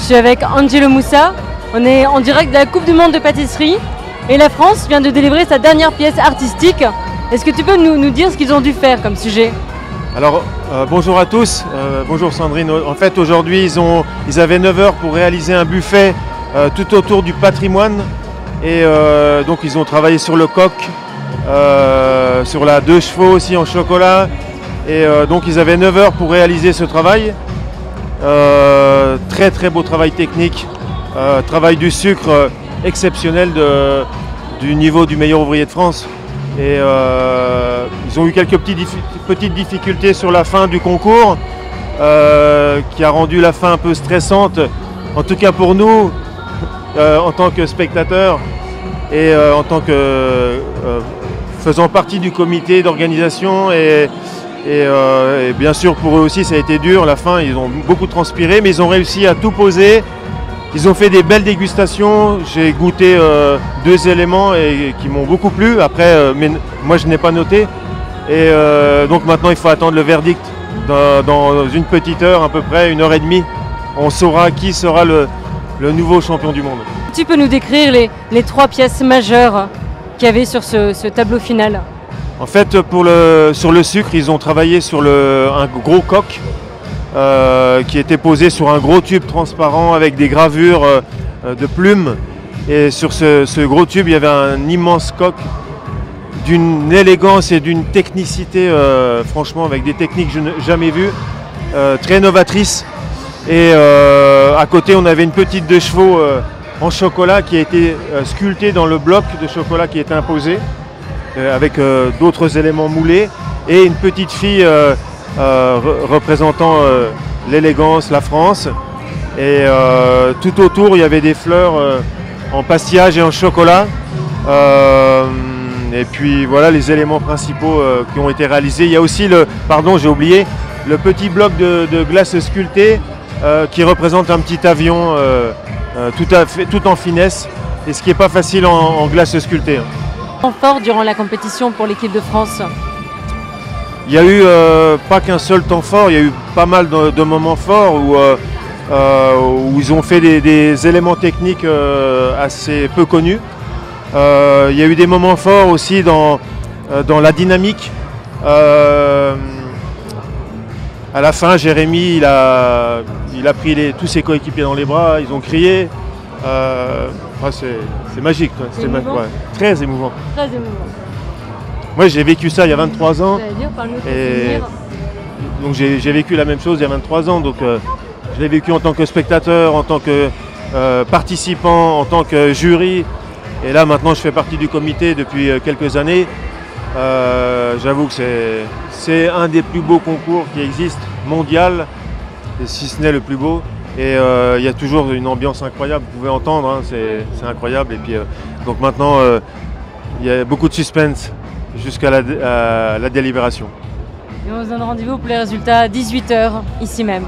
Je suis avec Angelo Moussa. On est en direct de la Coupe du Monde de pâtisserie et la France vient de délivrer sa dernière pièce artistique. Est-ce que tu peux nous dire ce qu'ils ont dû faire comme sujet? Alors bonjour à tous, bonjour Sandrine. En fait aujourd'hui ils avaient 9 heures pour réaliser un buffet tout autour du patrimoine et donc ils ont travaillé sur le coq, sur la 2 chevaux aussi en chocolat et donc ils avaient 9 heures pour réaliser ce travail. Très très beau travail technique, travail du sucre exceptionnel du niveau du meilleur ouvrier de France. Et ils ont eu quelques petites difficultés sur la fin du concours qui a rendu la fin un peu stressante, en tout cas pour nous en tant que spectateurs et en tant que faisant partie du comité d'organisation et bien sûr pour eux aussi ça a été dur, la fin ils ont beaucoup transpiré mais ils ont réussi à tout poser. Ils ont fait des belles dégustations, j'ai goûté 2 éléments et qui m'ont beaucoup plu, après mais moi je n'ai pas noté. Et donc maintenant il faut attendre le verdict. Dans une petite heure à peu près, 1h30, on saura qui sera le nouveau champion du monde. Tu peux nous décrire les 3 pièces majeures qu'il y avait sur ce tableau final? En fait sur le sucre, ils ont travaillé sur un gros coq. Qui était posé sur un gros tube transparent avec des gravures de plumes. Et sur ce gros tube, il y avait un immense coq d'une élégance et d'une technicité, franchement, avec des techniques que je n'ai jamais vues, très novatrices. Et à côté, on avait une petite 2 chevaux en chocolat qui a été sculptée dans le bloc de chocolat qui était imposé, avec d'autres éléments moulés, et une petite fille représentant l'élégance, la France. Et tout autour, il y avait des fleurs en pastillage et en chocolat. Et puis voilà les éléments principaux qui ont été réalisés. Il y a aussi j'ai oublié, le petit bloc de glace sculptée qui représente un petit avion tout en finesse, et ce qui n'est pas facile en glace sculptée. Fort durant la compétition pour l'équipe de France? Il y a eu pas qu'un seul temps fort, il y a eu pas mal de moments forts où ils ont fait des éléments techniques assez peu connus. Il y a eu des moments forts aussi dans la dynamique. À la fin, Jérémy, il a pris tous ses coéquipiers dans les bras, ils ont crié. C'est magique, c'est très émouvant. Très émouvant. Moi j'ai vécu ça il y a 23 ans et donc j'ai vécu la même chose il y a 23 ans, donc je l'ai vécu en tant que spectateur, en tant que participant, en tant que jury, et là maintenant je fais partie du comité depuis quelques années. J'avoue que c'est un des plus beaux concours qui existent, mondial, et si ce n'est le plus beau, et il y a toujours une ambiance incroyable, vous pouvez entendre, hein, c'est incroyable, et puis donc maintenant il y a beaucoup de suspense jusqu'à la délibération. Et on se donne rendez-vous pour les résultats à 18 h ici même.